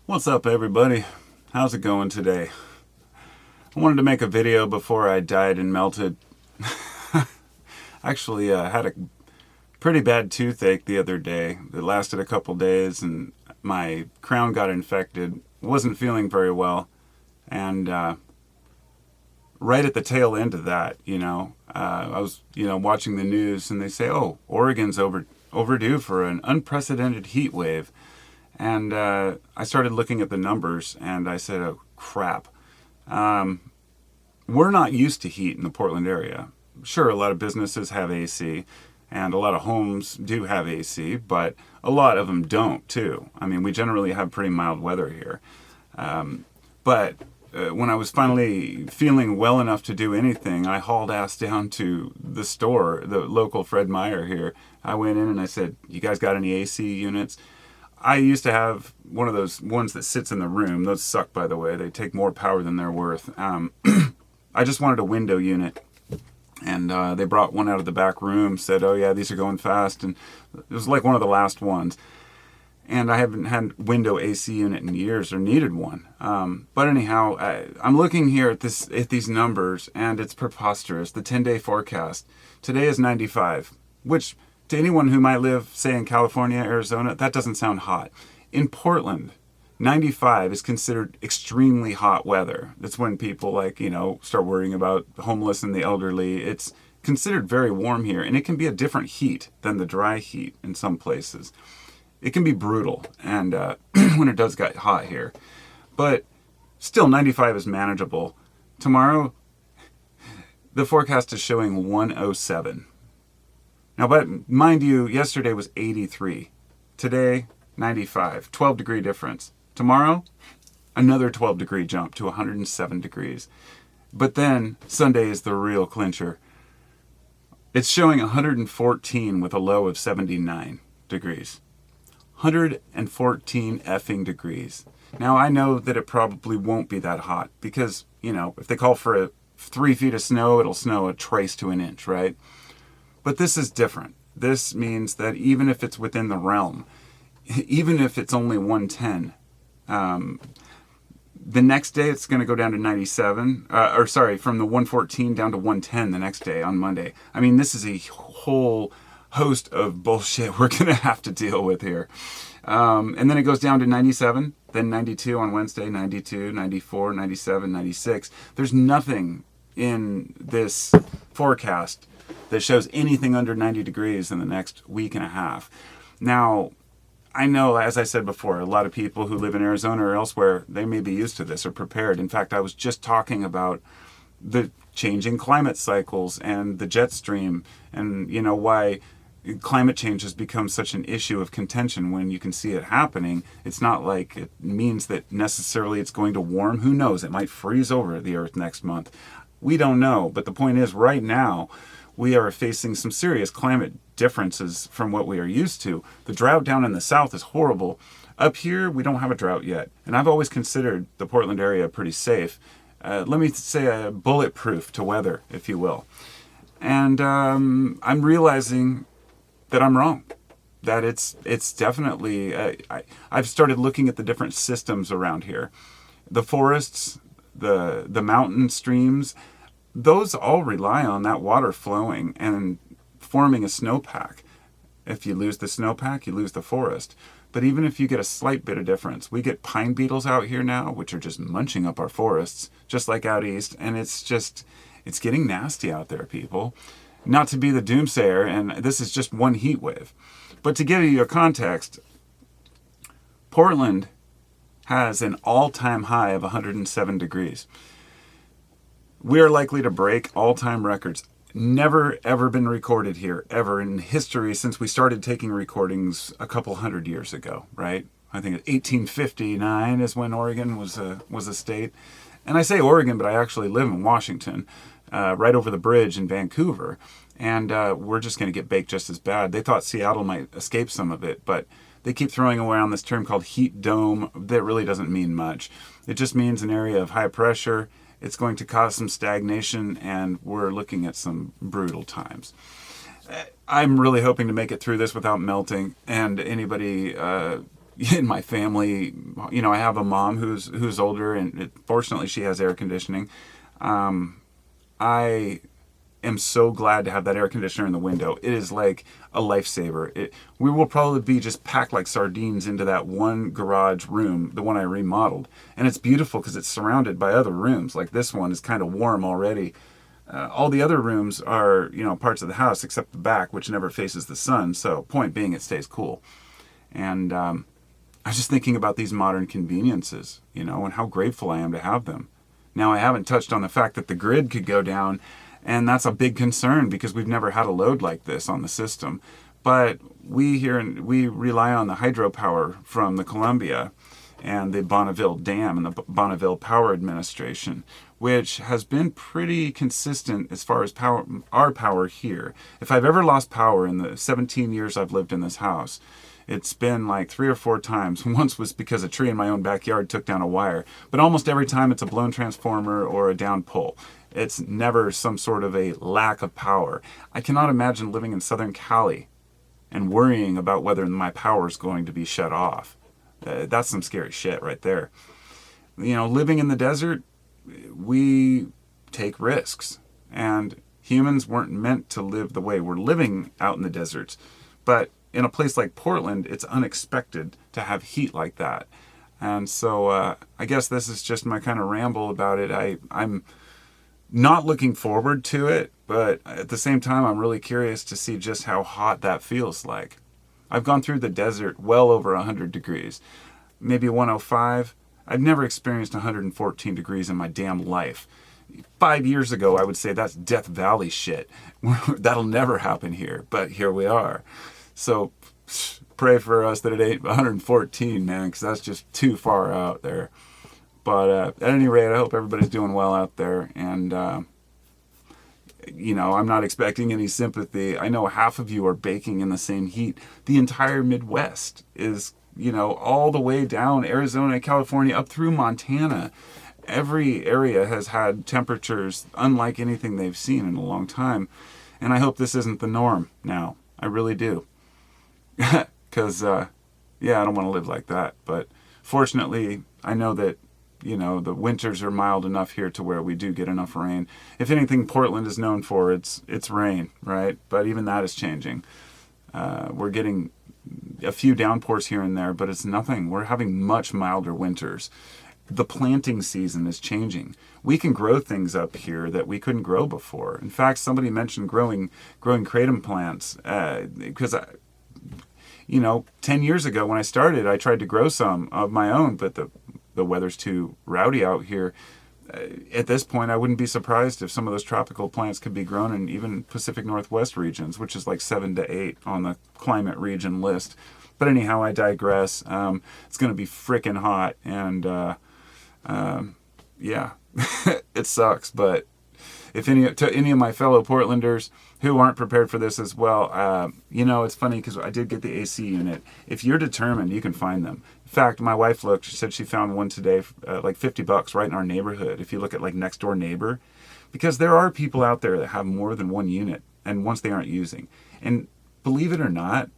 What's up, everybody? How's it going today? I wanted to make a video before I died and melted. Actually, had a pretty bad toothache the other day. It lasted a couple days and my crown got infected. Wasn't feeling very well. And right at the tail end of that, I was, watching the news and they say, oh, Oregon's overdue for an unprecedented heat wave. And I started looking at the numbers and I said, oh, crap. We're not used to heat in the Portland area. Sure, a lot of businesses have AC and a lot of homes do have AC, but a lot of them don't too. I mean, we generally have pretty mild weather here. But when I was finally feeling well enough to do anything, I hauled ass down to the store, the local Fred Meyer here. I went in and I said, you guys got any AC units? I used to have one of those ones that sits in the room. Those suck, by the way. They take more power than they're worth. I just wanted a window unit. And they brought one out of the back room, said, oh yeah, these are going fast. And it was like one of the last ones. And I haven't had window AC unit in years or needed one. But anyhow, I'm looking here at these numbers and it's preposterous. The 10-day forecast. Today is 95, which to anyone who might live, say, in California, Arizona, that doesn't sound hot. In Portland, 95 is considered extremely hot weather. That's when people start worrying about the homeless and the elderly. It's considered very warm here, and it can be a different heat than the dry heat in some places. It can be brutal, and when it does get hot here. But still, 95 is manageable. Tomorrow, the forecast is showing 107. Now, but mind you, yesterday was 83. Today, 95. 12-degree difference. Tomorrow, another 12-degree jump to 107 degrees. But then, Sunday is the real clincher. It's showing 114 with a low of 79 degrees. 114 effing degrees. Now, I know that it probably won't be that hot because, if they call for 3 feet of snow, it'll snow a trace to an inch, right? But this is different. This means that even if it's within the realm, even if it's only 110, the next day it's going to go down to 97, from the 114 down to 110 the next day on Monday. I mean, this is a whole host of bullshit we're going to have to deal with here. And then it goes down to 97, then 92 on Wednesday, 92, 94, 97, 96. There's nothing in this forecast that shows anything under 90 degrees in the next week and a half. Now, I know, as I said before, a lot of people who live in Arizona or elsewhere, they may be used to this or prepared. In fact, I was just talking about the changing climate cycles and the jet stream and, why climate change has become such an issue of contention when you can see it happening. It's not like it means that necessarily it's going to warm. Who knows? It might freeze over the earth next month. We don't know. But the point is, right now, we are facing some serious climate differences from what we are used to. The drought down in the south is horrible. Up here, we don't have a drought yet. And I've always considered the Portland area pretty safe. Let me say bulletproof to weather, if you will. And I'm realizing that I'm wrong. That it's definitely... I've started looking at the different systems around here. The forests, the mountain streams, those all rely on that water flowing and forming a snowpack. If you lose the snowpack, you lose the forest. But even if you get a slight bit of difference, we get pine beetles out here now, which are just munching up our forests, just like out east. And it's getting nasty out there, people. Not to be the doomsayer, and this is just one heat wave. But to give you a context, Portland has an all-time high of 107 degrees. We are likely to break all-time records. Never, ever been recorded here, ever in history since we started taking recordings a couple hundred years ago, right? I think 1859 is when Oregon was a state. And I say Oregon, but I actually live in Washington, right over the bridge in Vancouver. And we're just going to get baked just as bad. They thought Seattle might escape some of it, but they keep throwing around this term called heat dome that really doesn't mean much. It just means an area of high pressure. It's going to cause some stagnation, and we're looking at some brutal times. I'm really hoping to make it through this without melting, and anybody in my family, I have a mom who's older, and fortunately she has air conditioning. I am so glad to have that air conditioner in the window. It is like a lifesaver. We will probably be just packed like sardines into that one garage room, the one I remodeled. And it's beautiful because it's surrounded by other rooms. Like this one is kind of warm already. All the other rooms are, parts of the house except the back, which never faces the sun. So point being, it stays cool. And I was just thinking about these modern conveniences, and how grateful I am to have them. Now, I haven't touched on the fact that the grid could go down, and that's a big concern because we've never had a load like this on the system. But we rely on the hydropower from the Columbia and the Bonneville Dam and the Bonneville Power Administration, which has been pretty consistent as far as our power here. If I've ever lost power in the 17 years I've lived in this house, it's been like 3 or 4 times. Once was because a tree in my own backyard took down a wire. But almost every time it's a blown transformer or a down pole. It's never some sort of a lack of power. I cannot imagine living in Southern Cali and worrying about whether my power is going to be shut off. That's some scary shit right there. Living in the desert, we take risks. And humans weren't meant to live the way we're living out in the deserts. But in a place like Portland, it's unexpected to have heat like that. And so I guess this is just my kind of ramble about it. I'm not looking forward to it, but at the same time, I'm really curious to see just how hot that feels like. I've gone through the desert well over 100 degrees, maybe 105. I've never experienced 114 degrees in my damn life. 5 years ago, I would say that's Death Valley shit. That'll never happen here, but here we are. So pray for us that it ain't 114, man, because that's just too far out there. But at any rate, I hope everybody's doing well out there. And, I'm not expecting any sympathy. I know half of you are baking in the same heat. The entire Midwest is, all the way down Arizona, California, up through Montana. Every area has had temperatures unlike anything they've seen in a long time. And I hope this isn't the norm now. I really do. Because, I don't want to live like that. But fortunately, I know that, the winters are mild enough here to where we do get enough rain. If anything, Portland is known for it's rain, right? But even that is changing. We're getting a few downpours here and there, but it's nothing. We're having much milder winters. The planting season is changing. We can grow things up here that we couldn't grow before. In fact, somebody mentioned growing kratom plants because 10 years ago when I started, I tried to grow some of my own, but the weather's too rowdy out here. At this point, I wouldn't be surprised if some of those tropical plants could be grown in even Pacific Northwest regions, which is like 7 to 8 on the climate region list. But anyhow, I digress. It's going to be freaking hot, and it sucks. But if any of my fellow Portlanders who aren't prepared for this as well, it's funny because I did get the AC unit. If you're determined, you can find them. In fact, my wife looked. She said she found one today, like $50 right in our neighborhood. If you look at like Next Door Neighbor, because there are people out there that have more than one unit, and once they aren't using. And believe it or not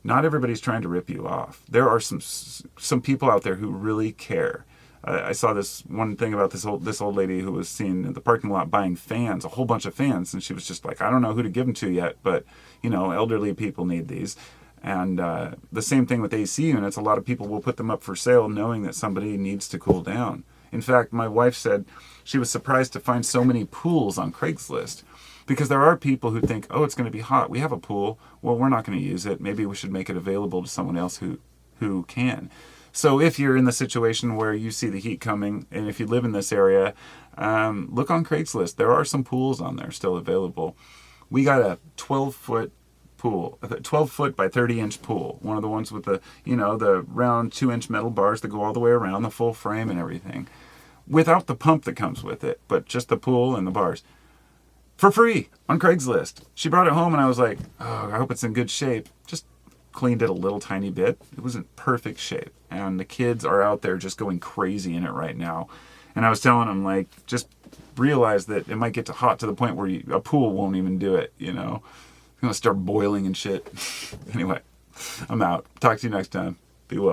everybody's trying to rip you off. There are some people out there who really care. I saw this one thing about this old lady who was seen in the parking lot buying fans, a whole bunch of fans, and she was just like, I don't know who to give them to yet, but elderly people need these. And the same thing with AC units. A lot of people will put them up for sale knowing that somebody needs to cool down. In fact, my wife said she was surprised to find so many pools on Craigslist because there are people who think, oh, it's going to be hot. We have a pool. Well, we're not going to use it. Maybe we should make it available to someone else who can. So if you're in the situation where you see the heat coming, and if you live in this area, look on Craigslist. There are some pools on there still available. We got a 12-foot pool, a 12-foot by 30-inch pool. One of the ones with the round 2-inch metal bars that go all the way around, the full frame and everything. Without the pump that comes with it, but just the pool and the bars. For free on Craigslist. She brought it home and I was like, oh, I hope it's in good shape. Just cleaned it a little tiny bit. It was in perfect shape. And the kids are out there just going crazy in it right now. And I was telling them, like, just realize that it might get hot to the point where a pool won't even do it, It's going to start boiling and shit. Anyway, I'm out. Talk to you next time.